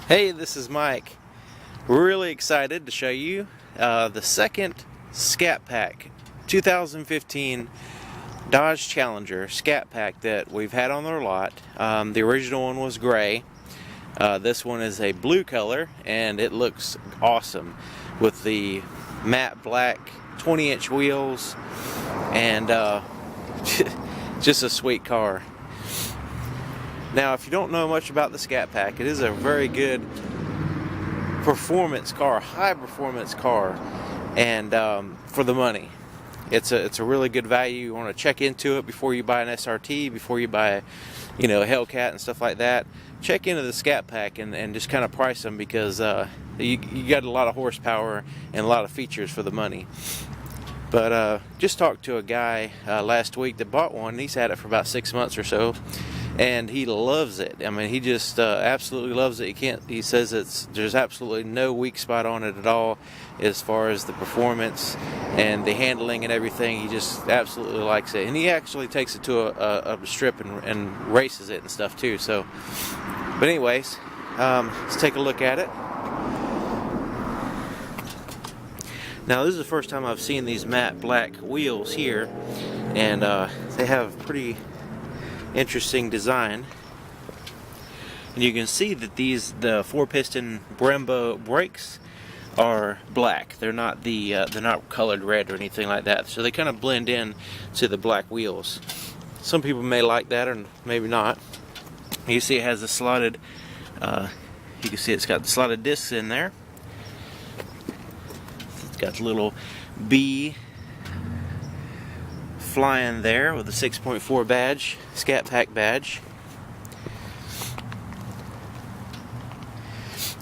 Hey, this is Mike. We're really excited to show you the second Scat Pack 2015 Dodge Challenger Scat Pack that we've had on our lot. The original one was gray. This one is a blue color and it looks awesome with the matte black 20-inch wheels and just a sweet car. Now, if you don't know much about the Scat Pack, it is a very good performance car, high performance car, and for the money. It's a really good value. You want to check into it before you buy an SRT, before you buy, a Hellcat and stuff like that. Check into the Scat Pack and just kind of price them because you got a lot of horsepower and a lot of features for the money. But just talked to a guy last week that bought one. He's had it for about 6 months or so. And he loves it. I mean, he just absolutely loves it. He says there's absolutely no weak spot on it at all as far as the performance and the handling and everything. He just absolutely likes it. And he actually takes it to a strip and races it and stuff too. So, but anyways, let's take a look at it. Now, this is the first time I've seen these matte black wheels here, and they have pretty interesting design, and you can see that the 4-piston Brembo brakes are black. They're not they're not colored red or anything like that, so they kind of blend in to the black wheels. Some people may like that or maybe not. You see it has the slotted you can see it's got the slotted discs in there. It's got the little B flying there with a 6.4 badge, Scat Pack badge.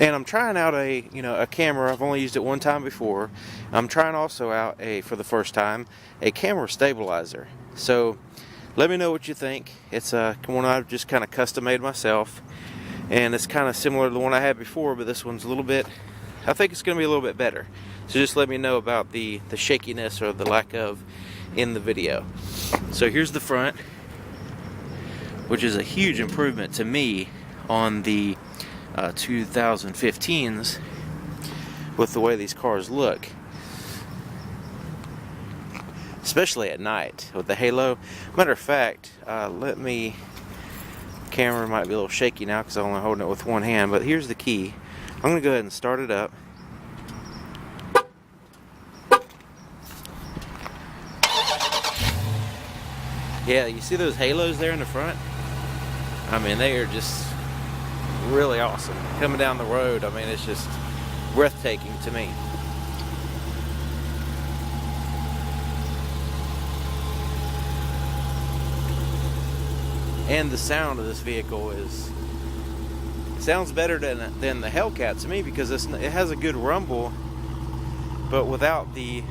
And I'm trying out a camera. I've only used it one time before. I'm trying also out for the first time, a camera stabilizer. So let me know what you think. It's one I've just kind of custom made myself, and it's kind of similar to the one I had before, but this one's a little bit, I think it's going to be a little bit better. So just let me know about the shakiness or the lack of in the video. So here's the front, which is a huge improvement to me on the 2015s with the way these cars look, especially at night with the halo. Matter of fact, camera might be a little shaky now because I'm only holding it with one hand, but here's the key. I'm going to go ahead and start it up. Yeah, you see those halos there in the front? I mean, they are just really awesome. Coming down the road, I mean, it's just breathtaking to me. And the sound of this vehicle sounds better than the Hellcat to me because it has a good rumble, but without the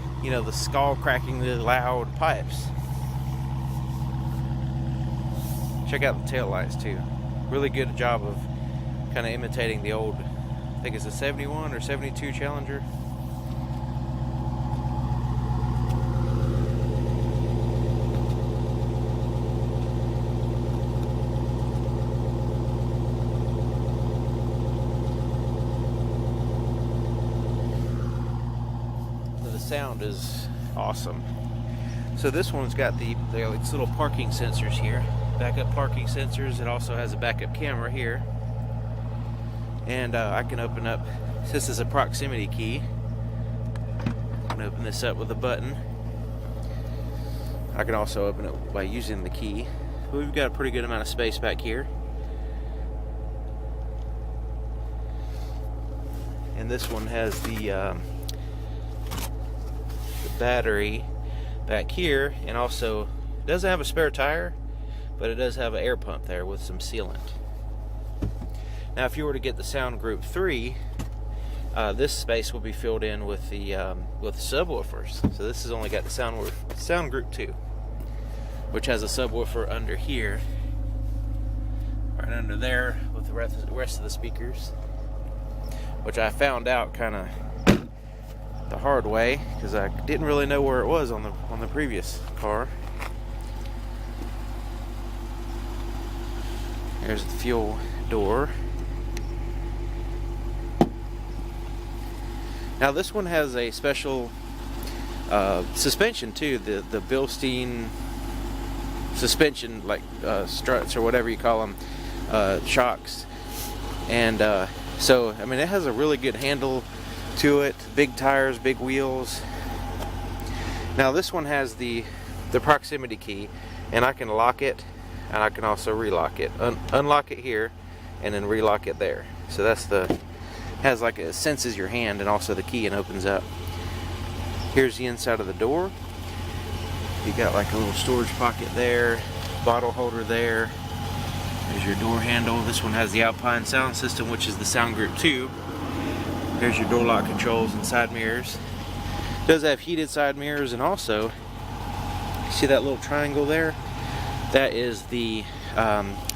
skull cracking, the loud pipes. Check out the tail lights too. Really good job of kind of imitating the old, I think it's a 71 or 72 Challenger. The sound is awesome. So this one's got these little parking sensors here. Backup parking sensors. It also has a backup camera here, and I can open up, this is a proximity key. I can open this up with a button. I can also open it by using the key. We've got a pretty good amount of space back here, and this one has the battery back here, and also it doesn't have a spare tire, but it does have an air pump there with some sealant. Now, if you were to get the Sound Group 3, this space will be filled in with the subwoofers. So this has only got the Sound Group 2, which has a subwoofer under here, right under there, with the rest of the speakers, which I found out kind of the hard way because I didn't really know where it was on the previous car. There's the fuel door. Now this one has a special suspension too, the Bilstein suspension, like struts or whatever you call them, shocks. And so I mean, it has a really good handle to it, big tires, big wheels. Now this one has the proximity key, and I can lock it, and I can also relock it, unlock it here and then relock it there. So that's has like, it senses your hand and also the key and opens up. Here's the inside of the door. You got like a little storage pocket there, bottle holder there. There's your door handle. This one has the Alpine sound system, which is the Sound Group 2. There's your door lock controls and side mirrors. It does have heated side mirrors, and also, see that little triangle there? That is the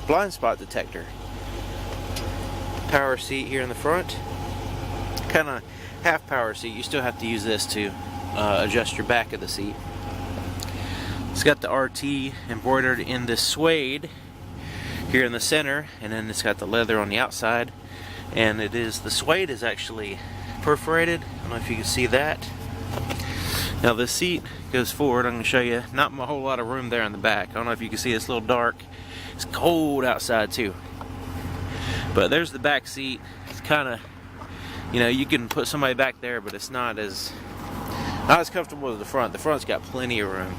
blind spot detector. Power seat here in the front. Kind of half power seat. You still have to use this to adjust your back of the seat. It's got the RT embroidered in this suede here in the center, and then it's got the leather on the outside. And the suede is actually perforated. I don't know if you can see that. Now the seat goes forward. I'm going to show you. Not a whole lot of room there in the back. I don't know if you can see, it's a little dark. It's cold outside too. But there's the back seat. It's kind of, you know, you can put somebody back there, but it's not as comfortable as the front. The front's got plenty of room.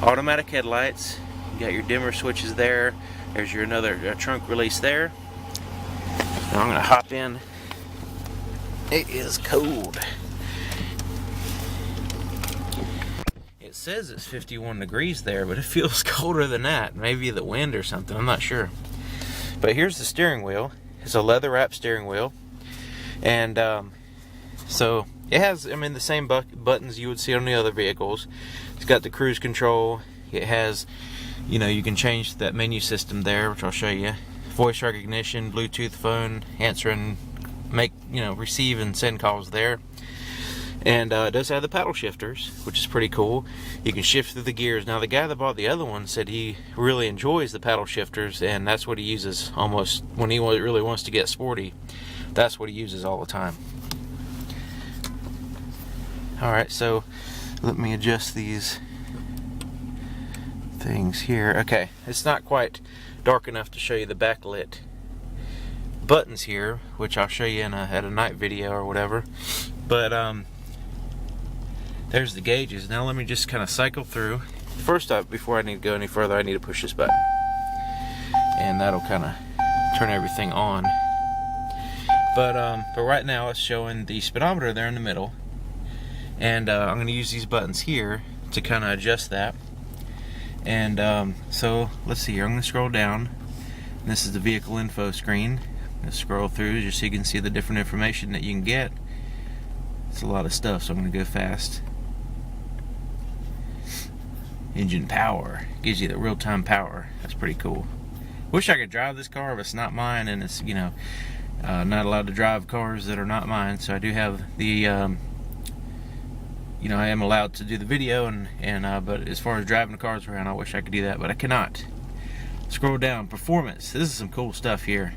Automatic headlights. You got your dimmer switches there. There's your another trunk release there. Now I'm going to hop in. It is cold. It says it's 51 degrees there, but it feels colder than that. Maybe the wind or something, I'm not sure. But here's the steering wheel. It's a leather wrap steering wheel. And so it has, I mean, the same buttons you would see on the other vehicles. It's got the cruise control. It has, you know, you can change that menu system there, which I'll show you. Voice recognition, Bluetooth phone, answer and receive and send calls there. And it does have the paddle shifters, which is pretty cool. You can shift through the gears. Now the guy that bought the other one said he really enjoys the paddle shifters, and that's what he uses almost when he really wants to get sporty. That's what he uses all the time. Alright, so let me adjust these things here. Okay, it's not quite dark enough to show you the backlit buttons here, which I'll show you in at a night video or whatever. But there's the gauges. Now let me just kind of cycle through. First up, before I need to go any further, I need to push this button, and that'll kind of turn everything on. But right now it's showing the speedometer there in the middle, and I'm going to use these buttons here to kind of adjust that. And so let's see here. I'm going to scroll down. This is the vehicle info screen. Let's scroll through just so you can see the different information that you can get. It's a lot of stuff, so I'm going to go fast. Engine power gives you the real-time power. That's pretty cool. Wish I could drive this car, but it's not mine, and it's, you know, not allowed to drive cars that are not mine. So I do have the, you know, I am allowed to do the video, but as far as driving the cars around, I wish I could do that, but I cannot. Scroll down, performance. This is some cool stuff here.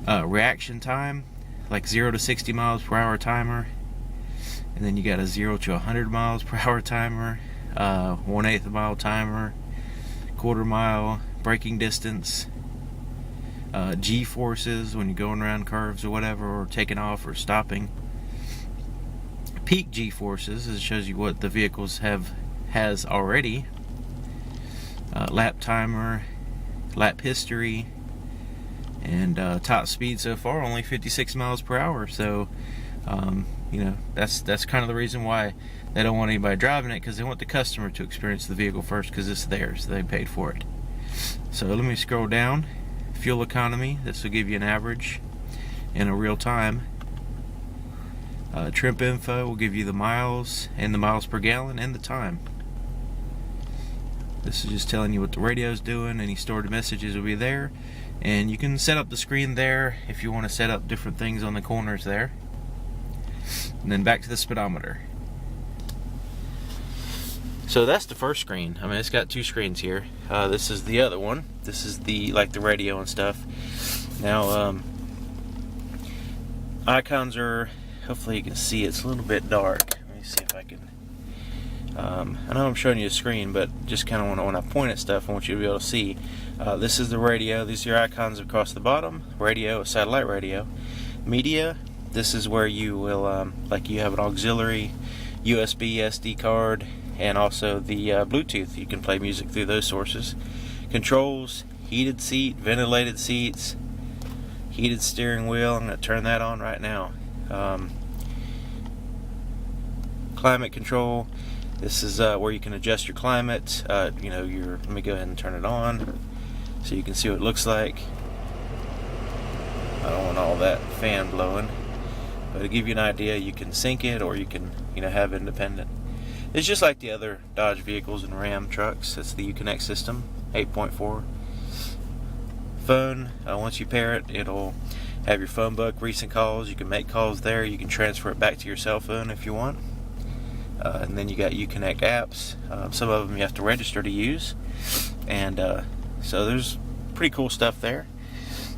Reaction time, like 0 to 60 miles per hour timer, and then you got a 0 to 100 miles per hour timer, 1/8 mile timer, quarter mile, braking distance, G forces when you're going around curves or whatever, or taking off or stopping. Peak G forces, it shows you what the vehicles has already. Lap timer, lap history, and top speed so far only 56 miles per hour. So you know, that's kind of the reason why they don't want anybody driving it, because they want the customer to experience the vehicle first, because it's theirs, they paid for it. So let me scroll down. Fuel economy, this will give you an average in a real time. Trip info will give you the miles and the miles per gallon and the time. This is just telling you what the radio's doing. Any stored messages will be there, and you can set up the screen there if you want to set up different things on the corners there. And then back to the speedometer. So that's the first screen. I mean, it's got two screens here. This is the other one. This is the radio and stuff. Now icons are hopefully you can see. It's a little bit dark. Let me see if I can. I know I'm showing you a screen, but just kind of when I point at stuff, I want you to be able to see. This is the radio. These are your icons across the bottom. Radio, satellite radio. Media, this is where you will, like you have an auxiliary USB SD card, and also the Bluetooth. You can play music through those sources. Controls, heated seat, ventilated seats, heated steering wheel. I'm going to turn that on right now. Climate control. This is where you can adjust your climate. You know, let me go ahead and turn it on so you can see what it looks like. I don't want all that fan blowing, but to give you an idea, you can sync it or you can, you know, have independent. It's just like the other Dodge vehicles and Ram trucks. It's the Uconnect system, 8.4. Phone, once you pair it, it'll have your phone book, recent calls. You can make calls there. You can transfer it back to your cell phone if you want. And then you got Uconnect apps. Some of them you have to register to use. And so there's pretty cool stuff there.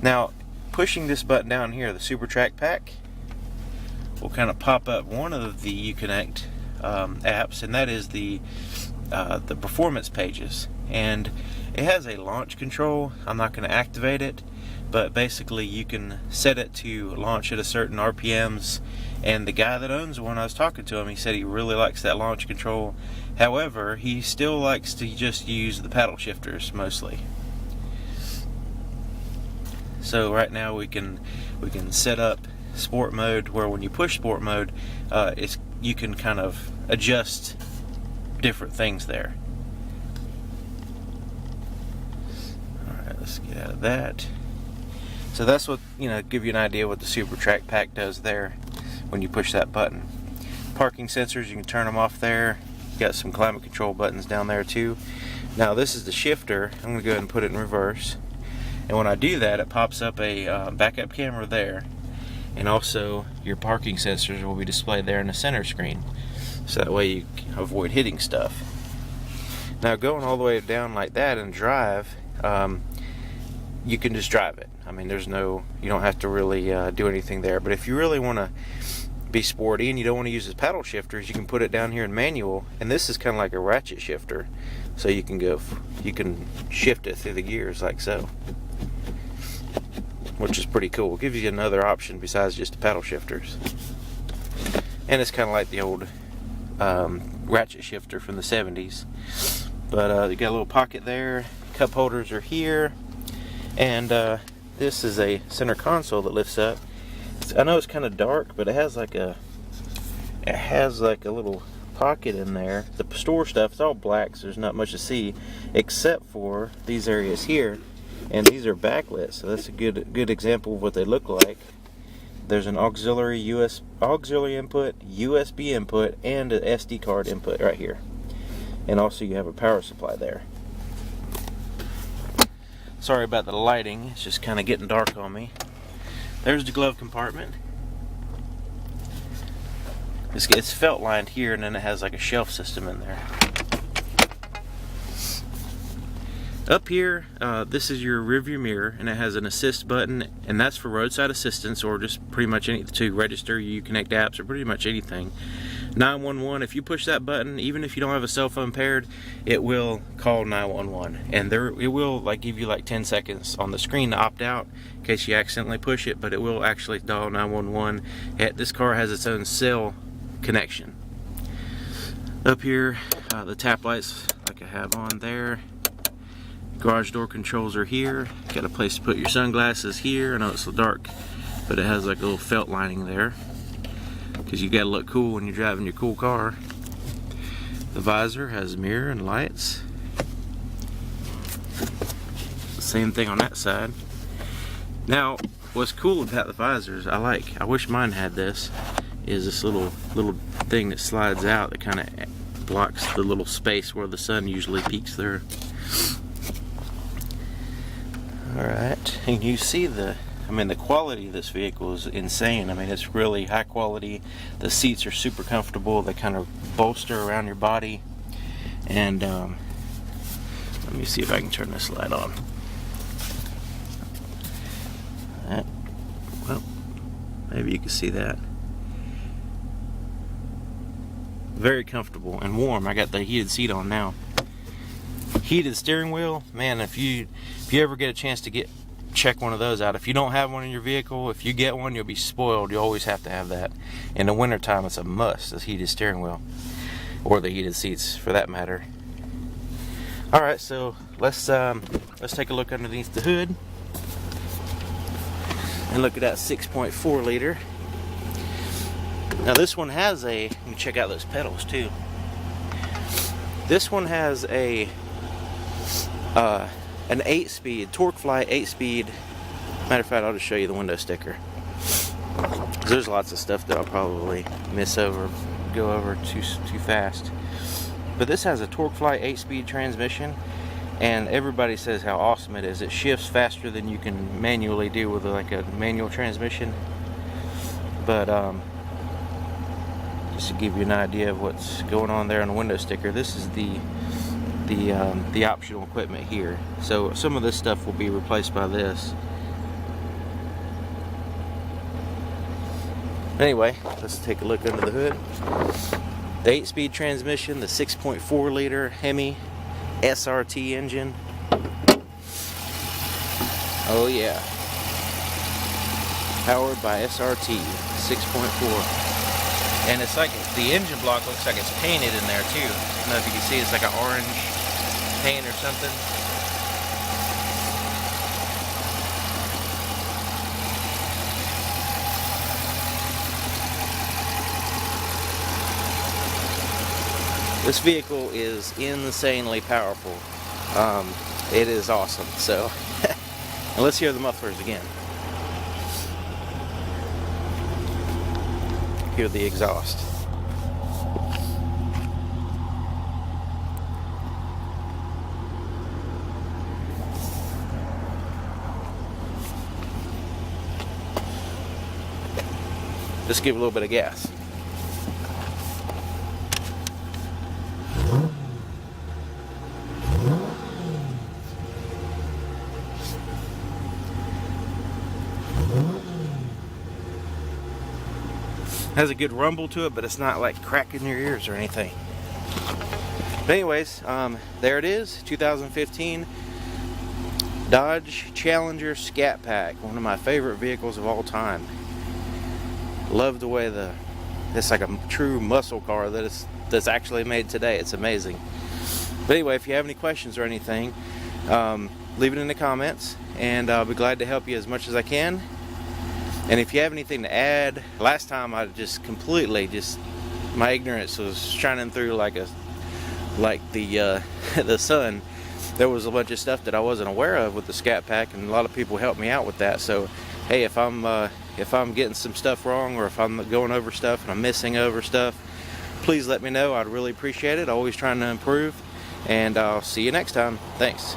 Now, pushing this button down here, the Super Track Pack, will kind of pop up one of the Uconnect apps, and that is the performance pages. And it has a launch control. I'm not going to activate it, but basically you can set it to launch at a certain RPMs. And the guy that owns one, I was talking to him, he said he really likes that launch control. However, he still likes to just use the paddle shifters mostly. So right now we can set up sport mode, where when you push sport mode, you can kind of adjust different things there. Alright, let's get out of that. So that's what, you know, give you an idea what the Super Track Pack does there when you push that button. Parking sensors, you can turn them off there. You got some climate control buttons down there too. Now this is the shifter. I'm going to go ahead and put it in reverse. And when I do that, it pops up a backup camera there. And also your parking sensors will be displayed there in the center screen. So that way you can avoid hitting stuff. Now going all the way down like that and drive, you can just drive it. I mean, you don't have to really do anything there. But if you really want to be sporty and you don't want to use the paddle shifters, you can put it down here in manual. And this is kind of like a ratchet shifter. So you can shift it through the gears like so, which is pretty cool. It gives you another option besides just the paddle shifters. And it's kind of like the old ratchet shifter from the 70s. But you got a little pocket there. Cup holders are here. And this is a center console that lifts up. I know it's kind of dark, but it has like a little pocket in there. The store stuff, it's all black, so there's not much to see except for these areas here. And these are backlit, so that's a good example of what they look like. There's an auxiliary input, USB input, and an SD card input right here. And also you have a power supply there. Sorry about the lighting, it's just kind of getting dark on me. There's the glove compartment. It's felt lined here, and then it has like a shelf system in there. Up here, this is your rearview mirror, and it has an assist button, and that's for roadside assistance, or just pretty much to register your Uconnect apps, or pretty much anything. 911, if you push that button, even if you don't have a cell phone paired, it will call 911, and it will like give you like 10 seconds on the screen to opt out in case you accidentally push it, but it will actually dial 911. This car has its own cell connection. Up here, the tap lights like I have on there. Garage door controls are here. Got a place to put your sunglasses here. I know it's so dark, but it has like a little felt lining there because you gotta look cool when you're driving your cool car. The visor has a mirror and lights. Same thing on that side. Now, what's cool about the visors, I wish mine had this, is this little thing that slides out that kind of blocks the little space where the sun usually peeks through. Alright, and you see the quality of this vehicle is insane. I mean, it's really high quality. The seats are super comfortable. They kind of bolster around your body. And let me see if I can turn this light on. Well, maybe you can see that. very comfortable and warm. I got the heated seat on now. Heated steering wheel, man, if you ever get a chance to check one of those out. If you don't have one in your vehicle, if you get one, you'll be spoiled. You always have to have that. In the wintertime, it's a must, this heated steering wheel, or the heated seats for that matter. Alright, so let's take a look underneath the hood and look at that 6.4 liter. Now this one has let me check out those pedals too. This one has an 8-speed, TorqueFlite 8-speed. Matter of fact, I'll just show you the window sticker. There's lots of stuff that I'll probably go over too fast. But this has a TorqueFlite 8-speed transmission, and everybody says how awesome it is. It shifts faster than you can manually do with like a manual transmission. But just to give you an idea of what's going on there on the window sticker, this is the optional equipment here. So some of this stuff will be replaced by this. Anyway, let's take a look under the hood. The 8-speed transmission, the 6.4 liter Hemi SRT engine. Oh yeah. Powered by SRT 6.4. And it's like the engine block looks like it's painted in there too. I don't know if you can see, it's like an orange paint or something. This vehicle is insanely powerful. It is awesome. So, and let's hear the mufflers again. Hear the exhaust. Just give a little bit of gas. Has a good rumble to it, but it's not like cracking your ears or anything. But anyways, there it is, 2015 Dodge Challenger Scat Pack, one of my favorite vehicles of all time. Love the way it's like a true muscle car that's actually made today. It's amazing. But anyway, if you have any questions or anything, leave it in the comments, and I'll be glad to help you as much as I can. And if you have anything to add, last time I just completely my ignorance was shining through like the sun. There was a bunch of stuff that I wasn't aware of with the Scat Pack, and a lot of people helped me out with that. So hey, if I'm getting some stuff wrong, or if I'm going over stuff and I'm missing over stuff, please let me know. I'd really appreciate it. Always trying to improve, and I'll see you next time. Thanks.